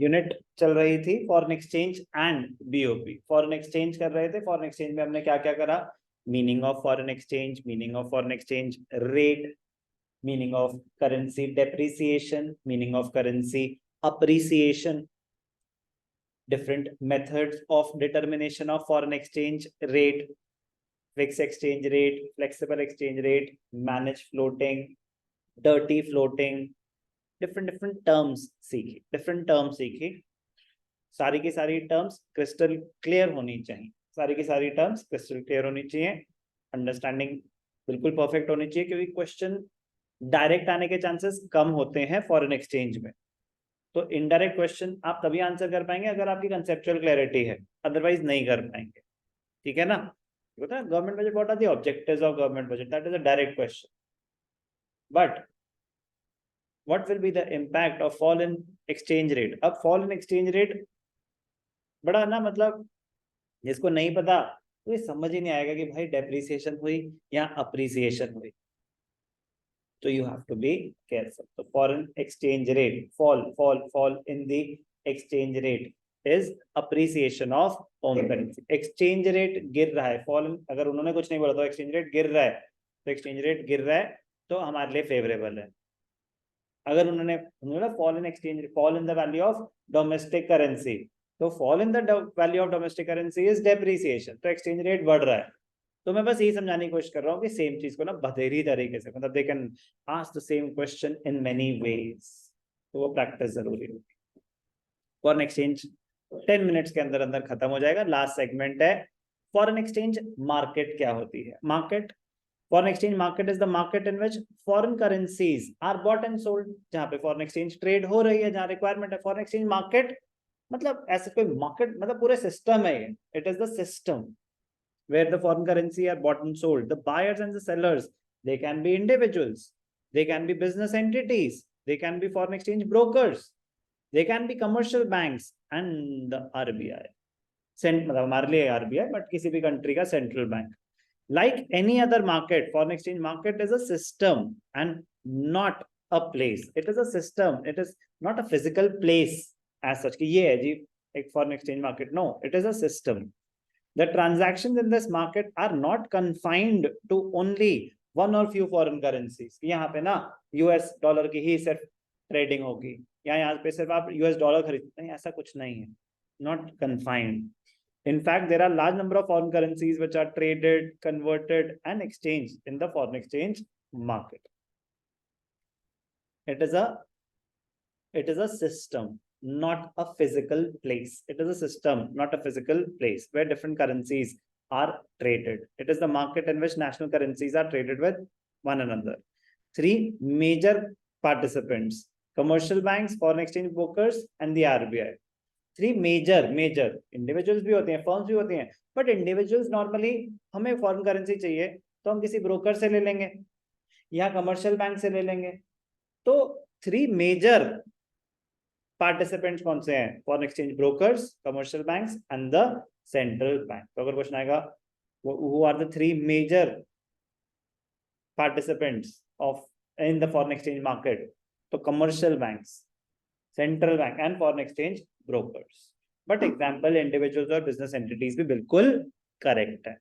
Unit चल रही थी foreign exchange and BOP, foreign exchange कर रहे थे। फॉरेन एक्सचेंज में हमने क्या क्या करा, meaning of foreign exchange, meaning of foreign exchange rate, meaning of currency depreciation, meaning of currency appreciation, different methods of determination of foreign exchange rate, fixed exchange rate, flexible exchange rate, managed floating, dirty floating, different terms सीखी, different terms सीखी। सारी की सारी terms crystal clear होनी चाहिए, सारी की सारी टर्म्स क्रिस्टल क्लियर होनी चाहिए, अंडरस्टैंडिंग बिल्कुल परफेक्ट होनी चाहिए, क्योंकि क्वेश्चन डायरेक्ट आने के चांसेस कम होते हैं फॉरेन एक्सचेंज में। तो इनडायरेक्ट क्वेश्चन आप तभी आंसर कर पाएंगे अगर आपकी कंसेप्चुअल क्लैरिटी है, अदरवाइज नहीं कर पाएंगे। ठीक है ना? Government budget, what are the objectives of government budget, that is a direct question. But what will be the impact of fall in exchange rate? अब फॉल इन एक्सचेंज रेट बड़ा ना, मतलब जिसको नहीं पता तो ये समझ ही नहीं आएगा कि भाई डेप्रिसिएशन हुई या अप्रिसिएशन हुई। So you have to be careful. So foreign exchange rate fall in the exchange rate is appreciation of own currency. Exchange rate गिर रहा है, fall अगर उन्होंने कुछ नहीं बोला तो exchange rate गिर रहा है, तो exchange rate गिर रहा है तो हमारे लिए फेवरेबल है। अगर उन्होंने fall in exchange, fall in the value of domestic currency, तो fall in the value of domestic currency is depreciation, तो exchange rate बढ़ रहा है। तो मैं बस यही समझाने की कोशिश कर रहा हूँ कि सेम चीज को ना बथेरी तरीके से, मतलब they can ask the same question in many ways, तो वो प्रैक्टिस जरूरी होगी। फॉरेन एक्सचेंज 10 मिनट्स के अंदर अंदर खत्म हो जाएगा। लास्ट सेगमेंट है फॉरेन एक्सचेंज मार्केट क्या होती है। Market, foreign exchange market is the market in which foreign currencies are bought and sold, जहां पे फॉरेन एक्सचेंज ट्रेड हो रही है, जहां रिक्वायरमेंट है। फॉरेन एक्सचेंज मार्केट मतलब ऐसे कोई मार्केट, मतलब पूरे सिस्टम है ये, it is the system where the foreign currency are bought and sold. The buyers and the sellers, they can be individuals, they can be business entities, they can be foreign exchange brokers, they can be commercial banks and the RBI. मतलब हमारे लिए RBI, but किसी भी country का central bank. Like any other market, foreign exchange market is a system and not a place. It is a system. It is not a physical place as such कि ये है जी एक foreign exchange market. No, it is a system. The transactions in this market are not confined to only one or few foreign currencies. यहाँ पे ना US dollar की ही सिर्फ trading होगी, या यहाँ पे सिर्फ आप US डॉलर खरीदते हैं, ऐसा कुछ नहीं है. Not confined. In fact, there are large number of foreign currencies which are traded, converted, and exchanged in the foreign exchange market. It is a system, not a physical place. It is a system, not a physical place where different currencies are traded. It is the market in which national currencies are traded with one another. 3 major participants: commercial banks, foreign exchange brokers, and the RBI. 3 major individuals भी होते हैं, firms भी होते हैं, but individuals normally हमें foreign currency चाहिए तो हम किसी broker से ले लेंगे या commercial bank से ले लेंगे. तो 3 major पार्टिसिपेंट्स कौन से हैं? Foreign exchange brokers, commercial banks and the central bank. तो अगर क्वेश्चन आएगा who are the 3 major participants of in the foreign exchange market, तो commercial banks, central bank and foreign exchange brokers. But example individuals और business entities भी बिल्कुल correct है.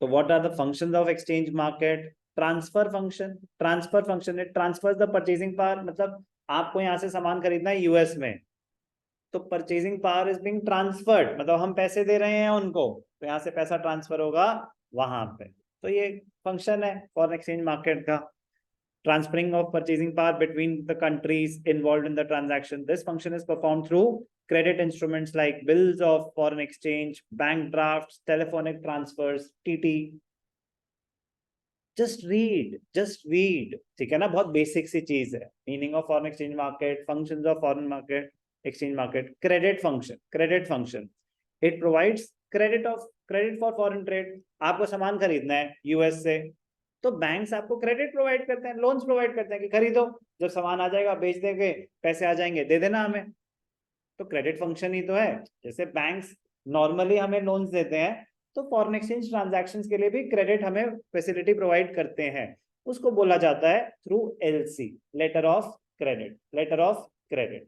तो what are the functions of exchange market? Transfer function. Transfer function it transfers the purchasing power. मतलब आपको यहां से सामान खरीदना है यूएस में, तो purchasing power is being transferred, मतलब हम पैसे दे रहे हैं उनको, तो यहां से पैसा ट्रांसफर होगा वहां पे. तो ये फंक्शन है फॉरेन एक्सचेंज मार्केट का, transferring of purchasing power between the countries involved in the transaction. This function is performed through credit instruments like bills of foreign exchange, bank drafts, telephonic transfers, TT. Just read. ठीक है ना, बहुत basic सी चीज है. Meaning of foreign exchange market, functions of foreign market exchange market. Credit function it provides credit for foreign trade. आपको सामान खरीदना है यूएस से, तो बैंक्स आपको क्रेडिट प्रोवाइड करते हैं, लोन्स प्रोवाइड करते हैं कि खरीदो, जब सामान आ जाएगा बेच देंगे, पैसे आ जाएंगे, दे देना हमें. तो क्रेडिट फंक्शन ही तो है. जैसे बैंक्स नॉर्मली हमें लोन्स देते हैं, तो फॉरेन एक्सचेंज ट्रांजैक्शंस के लिए भी क्रेडिट हमें फैसिलिटी प्रोवाइड करते हैं. उसको बोला जाता है through LC, letter of credit.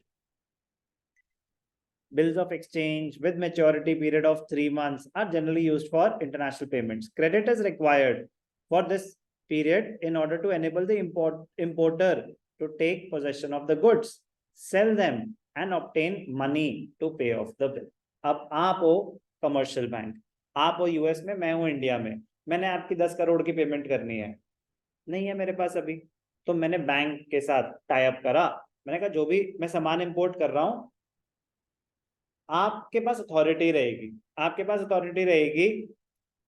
bills of exchange with maturity period of 3 months are generally used for international payments. Credit is required for this period in order to enable the importer to take possession of the goods, sell them and obtain money to pay off the bill. अब आप हो commercial bank, आप हो US में, मैं हूं India में, मैंने आपकी 10 करोड़ की पेमेंट करनी है, नहीं है मेरे पास अभी, तो मैंने बैंक के साथ टाई अप करा, मैंने कहा जो भी मैं सामान इंपोर्ट कर रहा हूं, आपके पास अथॉरिटी रहेगी, आपके पास अथॉरिटी रहेगी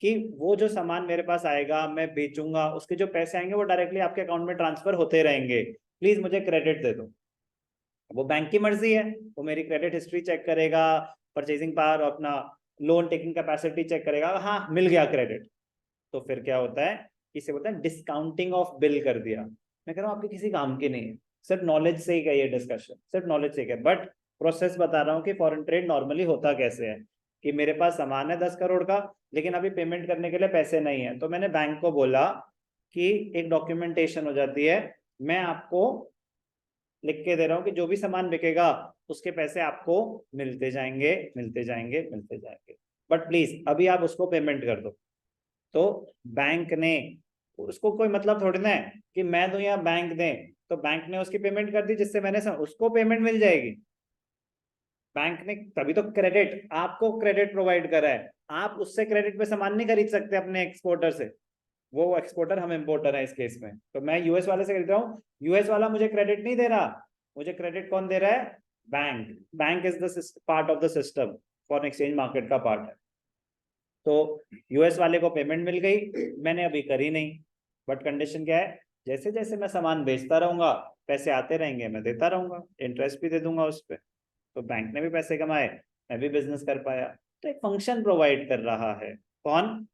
कि वो जो सामान मेरे पास आएगा मैं बेचूंगा, उसके जो पैसे आएंगे वो डायरेक्टली आपके अकाउंट में ट्रांसफर होते रहेंगे, प्लीज मुझे क्रेडिट दे दो। वो बैंक की मर्जी है, वो मेरी क्रेडिट हिस्ट्री चेक करेगा, परचेजिंग पावर, अपना लोन टेकिंग कैपेसिटी चेक करेगा, हाँ मिल गया क्रेडिट, तो फिर क्या होता है, इसे बोलते हैं डिस्काउंटिंग ऑफ बिल कर दिया। मैं कह रहा हूँ आपके किसी काम की नहीं है, सिर्फ नॉलेज से ही का ये डिस्कशन, सिर्फ नॉलेज से ही, बट प्रोसेस बता रहा हूँ कि फॉरेन ट्रेड नॉर्मली होता कैसे है, कि मेरे पास सामान है 10 करोड़ का, लेकिन अभी पेमेंट करने के लिए पैसे नहीं है, तो मैंने बैंक को बोला कि एक डॉक्यूमेंटेशन हो जाती है, मैं आपको लिख के दे रहा हूँ कि जो भी सामान बिकेगा उसके पैसे आपको मिलते जाएंगे, मिलते जाएंगे, मिलते जाएंगे, बट प्लीज अभी आप उसको पेमेंट कर दो। तो बैंक ने, उसको कोई मतलब थोड़ी ना है कि मैं दूं या बैंक दे, तो बैंक ने उसकी पेमेंट कर दी जिससे मैंने उसको पेमेंट मिल जाएगी, बैंक ने तभी तो क्रेडिट, आपको क्रेडिट प्रोवाइड करा है, आप उससे क्रेडिट पे सामान नहीं खरीद सकते अपने एक्सपोर्टर से, वो एक्सपोर्टर हम इंपोर्टर है इस केस में, तो मैं यूएस वाले से खरीद रहा हूँ, यूएस वाला मुझे क्रेडिट नहीं दे रहा, मुझे क्रेडिट कौन दे रहा है, bank, bank is the part of the system, foreign exchange market का पार्ट है। तो यूएस वाले को पेमेंट मिल गई, मैंने अभी करी नहीं, बट कंडीशन क्या है, जैसे जैसे मैं सामान बेचता रहूंगा पैसे आते रहेंगे, मैं देता रहूंगा, इंटरेस्ट भी दे दूंगा उस पर, तो बैंक ने भी पैसे कमाए, मैं भी बिजनेस कर पाया, तो एक फंक्शन प्रोवाइड कर रहा है कौन,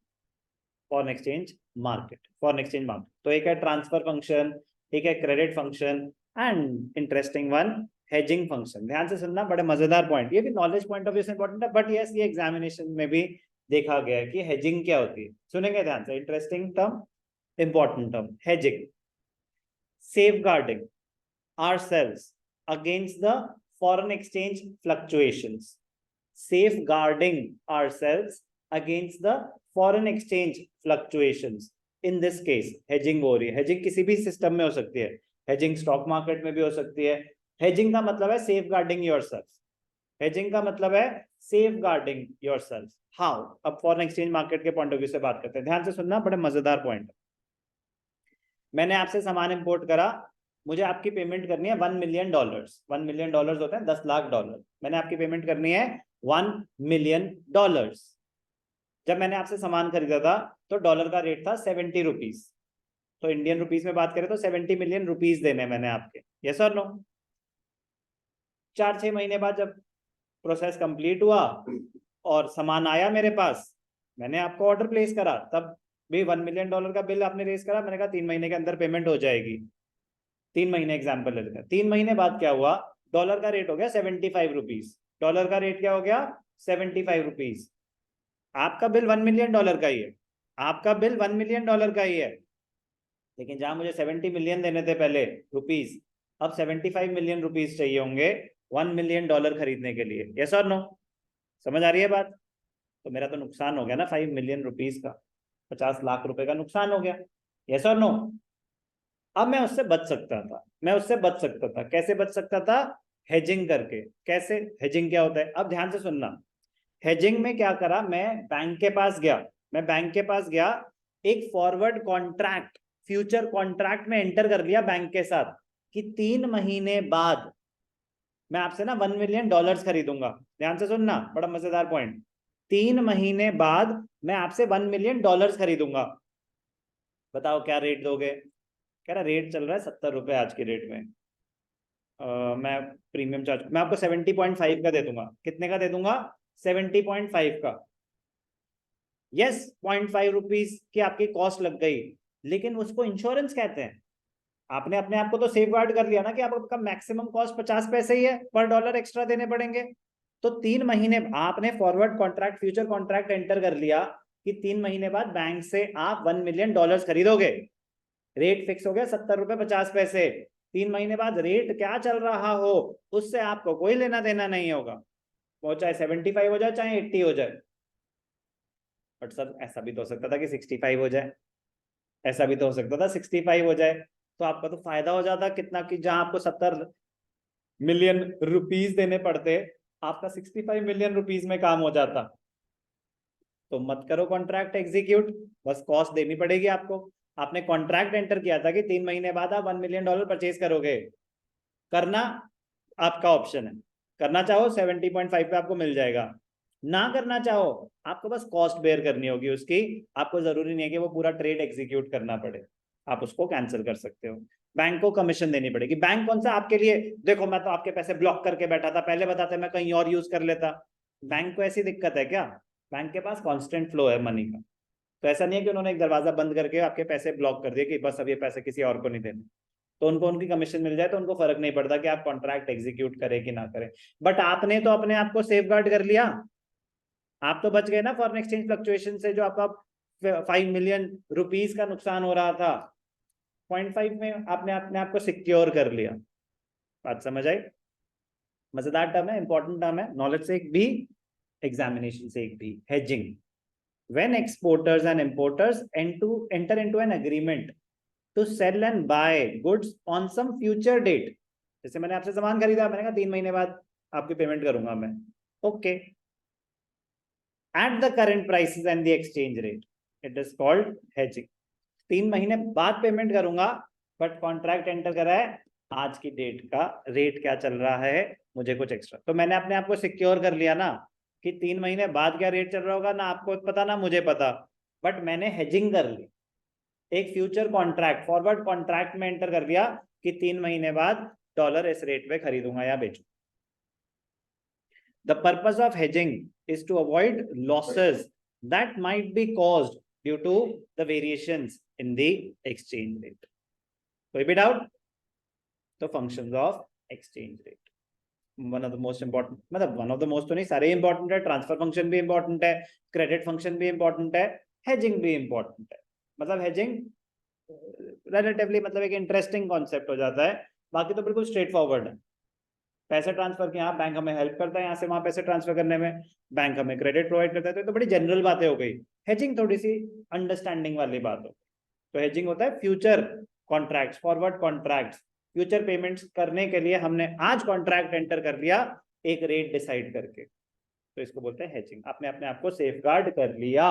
foreign exchange market, foreign exchange market. तो एक है ट्रांसफर फंक्शन, एक है credit function, and interesting one hedging function. ध्यान से सुनना, बड़े मजेदार पॉइंट, ये भी नॉलेज पॉइंट ऑफ व्यू से इंपॉर्टेंट है, बट यस ये एग्जामिनेशन में भी देखा गया है कि हेजिंग क्या होती है, सुनेंगे ध्यान से, interesting term, important term, hedging, safeguarding ourselves against the foreign exchange fluctuations, safeguarding ourselves against the foreign exchange fluctuations, in this case hedging हो रही है, hedging किसी भी सिस्टम में हो सकती है, hedging स्टॉक मार्केट में भी हो सकती है, hedging का मतलब है safeguarding yourself, hedging का मतलब है safeguarding yourself, how, अब फॉरेन एक्सचेंज मार्केट के पॉइंट ऑफ व्यू से बात करते हैं, ध्यान से सुनना, बड़े मजेदार पॉइंट। मैंने आपसे सामान इंपोर्ट करा, मुझे आपकी पेमेंट करनी है $1 मिलियन, $1 मिलियन होते हैं 10 लाख डॉलर, मैंने आपकी पेमेंट करनी है $1 मिलियन। जब मैंने आपसे सामान खरीदा था तो डॉलर का रेट था 70 रुपीज, तो इंडियन रुपीज में बात करें तो 70 मिलियन रुपीज देने मैंने आपके, यस और नो। 4-6 महीने बाद जब प्रोसेस कंप्लीट हुआ और सामान आया मेरे पास, मैंने आपको ऑर्डर प्लेस करा, तब भी $1 मिलियन का बिल आपने रेज करा, मैंने कहा 3 महीने के अंदर पेमेंट हो जाएगी, 3 महीने एग्जाम्पल ले लेते हैं। 3 महीने बाद क्या हुआ, डॉलर का रेट हो गया 75 रुपीज, डॉलर का रेट क्या हो गया 75 रुपीज, आपका बिल $1 मिलियन का ही है, आपका बिल $1 मिलियन का ही है, लेकिन जहां मुझे 70 मिलियन देने थे पहले रुपीज, अब 75 मिलियन रुपीज चाहिए होंगे $1 मिलियन खरीदने के लिए, यस और नो, समझ आ रही है बात। तो मेरा तो नुकसान हो गया ना 5 मिलियन रुपीज का, 50 लाख रुपए का नुकसान हो गया, यस और नो। अब मैं उससे बच सकता था, मैं उससे बच सकता था, कैसे बच सकता था, हेजिंग करके। कैसे, हेजिंग क्या होता है, अब ध्यान से सुनना, हेजिंग में क्या करा, मैं बैंक के पास गया, मैं बैंक के पास गया, एक फॉरवर्ड कॉन्ट्रैक्ट, फ्यूचर कॉन्ट्रैक्ट में एंटर कर लिया बैंक के साथ कि 3 महीने बाद मैं आपसे ना $1 मिलियन खरीदूंगा। ध्यान से सुनना, बड़ा मजेदार पॉइंट, 3 महीने बाद मैं आपसे $1 मिलियन खरीदूंगा, बताओ क्या रेट दोगे। कह रहा रेट चल रहा है 70 रुपए आज की रेट में, मैं प्रीमियम चार्ज, मैं आपको 70.5 का दे दूंगा, कितने का दे दूंगा, 70.5 का, यस 0.5 रुपीज की आपकी कॉस्ट लग गई, लेकिन उसको इंश्योरेंस कहते हैं। आपने अपने आप को तो सेफ गार्ड कर लिया ना कि आपका मैक्सिमम कॉस्ट 50 पैसे ही है, पर डॉलर एक्स्ट्रा देने पड़ेंगे। तो 3 महीने आपने forward contract, future contract enter कर लिया कि 3 महीने बाद बैंक से आप $1 मिलियन खरीदोगे, रेट फिक्स हो गया 70 रुपए 50 पैसे, 3 महीने बाद रेट क्या चल रहा हो उससे आपको कोई लेना देना नहीं होगा, वो चाहे 75 हो जाए चाहे 80 हो जाए। बट सर ऐसा भी तो हो सकता था कि 65 हो जाए, ऐसा भी तो हो सकता था 65 हो जाए, तो आपका तो फायदा हो जाता कितना, कि जहां आपको 70 मिलियन रुपीस देने पड़ते, आपका 65 मिलियन रुपीस में काम हो जाता। तो मत करो कॉन्ट्रैक्ट एग्जीक्यूट, बस कॉस्ट देनी पड़ेगी आपको। आपने कॉन्ट्रैक्ट एंटर किया था कि 3 महीने बाद आप $1 मिलियन परचेज करोगे, करना आपका ऑप्शन है। करना चाहो 70.5 पे आपको मिल जाएगा, ना करना चाहो आपको बस कॉस्ट बेयर करनी होगी उसकी। आपको जरूरी नहीं है कि वो पूरा ट्रेड एग्जीक्यूट करना पड़े, आप उसको कैंसिल कर सकते हो। बैंक को कमीशन देनी पड़ेगी। बैंक कौन सा आपके लिए, देखो मैं तो आपके पैसे ब्लॉक करके बैठा था, पहले बताते मैं कहीं और यूज कर लेता। बैंक को ऐसी दिक्कत है क्या? बैंक के पास कांस्टेंट फ्लो है मनी का, तो ऐसा नहीं है कि उन्होंने एक दरवाजा बंद करके आपके पैसे ब्लॉक कर दिए कि बस अब ये पैसे किसी और को नहीं देने। तो उनको उनकी कमीशन मिल जाए तो उनको फर्क नहीं पड़ता कि आप कॉन्ट्रैक्ट एग्जीक्यूट करें कि ना करें। बट आपने तो अपने आप को सेफ गार्ड कर लिया, आप तो बच गए ना फॉरेन एक्सचेंज फ्लक्चुएशन से, जो आपका 5 मिलियन रुपीस का नुकसान हो रहा था, 0.5 में आपने अपने आप को सिक्योर कर लिया। बात समझ आई? मजेदार टर्म है, इंपॉर्टेंट टर्म है, नॉलेज से एक भी, एग्जामिनेशन से एक भी। Hedging, when exporters and importers enter into an agreement to sell and buy goods on some future date। जैसे मैंने आपसे सामान खरीदा, मैंने कहा 3 महीने बाद आपकी पेमेंट करूंगा मैं, okay, at the current prices and the exchange rate, it is called hedging. 3 महीने बाद पेमेंट करूंगा, बट कॉन्ट्रैक्ट एंटर करा है आज की डेट का रेट क्या चल रहा है, मुझे कुछ एक्स्ट्रा, तो मैंने अपने आप को सिक्योर कर लिया ना कि 3 महीने बाद क्या रेट चल रहा होगा, ना आपको पता ना मुझे पता, बट मैंने हेजिंग कर ली। एक फ्यूचर कॉन्ट्रैक्ट, फॉरवर्ड कॉन्ट्रैक्ट में एंटर कर दिया कि 3 महीने बाद डॉलर इस रेट पे खरीदूंगा या बेचूंगा। The purpose of hedging is to avoid losses that might be caused due to the variations in the exchange rate. कोई भी डाउट? तो functions of exchange rate, one of the most important, मतलब one of the most तो नहीं, सारे important है, transfer function भी important है, क्रेडिट फंक्शन भी इंपॉर्टेंट है, हेजिंग भी इंपॉर्टेंट है। मतलब हेजिंग रिलेटिवली मतलब एक इंटरेस्टिंग कॉन्सेप्ट हो जाता है, बाकी तो बिल्कुल स्ट्रेट फॉरवर्ड है। पैसे ट्रांसफर के यहाँ बैंक हमें हेल्प करता है, यहाँ से वहां पैसे ट्रांसफर करने में, बैंक हमें क्रेडिट प्रोवाइड करता है, तो बड़ी जनरल बातें हो गई। हेजिंग थोड़ी सी अंडरस्टैंडिंग वाली बात हो। तो हेजिंग होता है future contracts, forward contracts, future payments करने के लिए हमने आज कॉन्ट्रैक्ट एंटर कर लिया एक रेट डिसाइड करके, तो इसको बोलते हैं हेजिंग। आपने अपने आप को सेफ गार्ड कर लिया।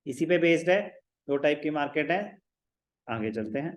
इसी पे बेस्ड है, 2 टाइप की मार्केट है, आगे चलते हैं।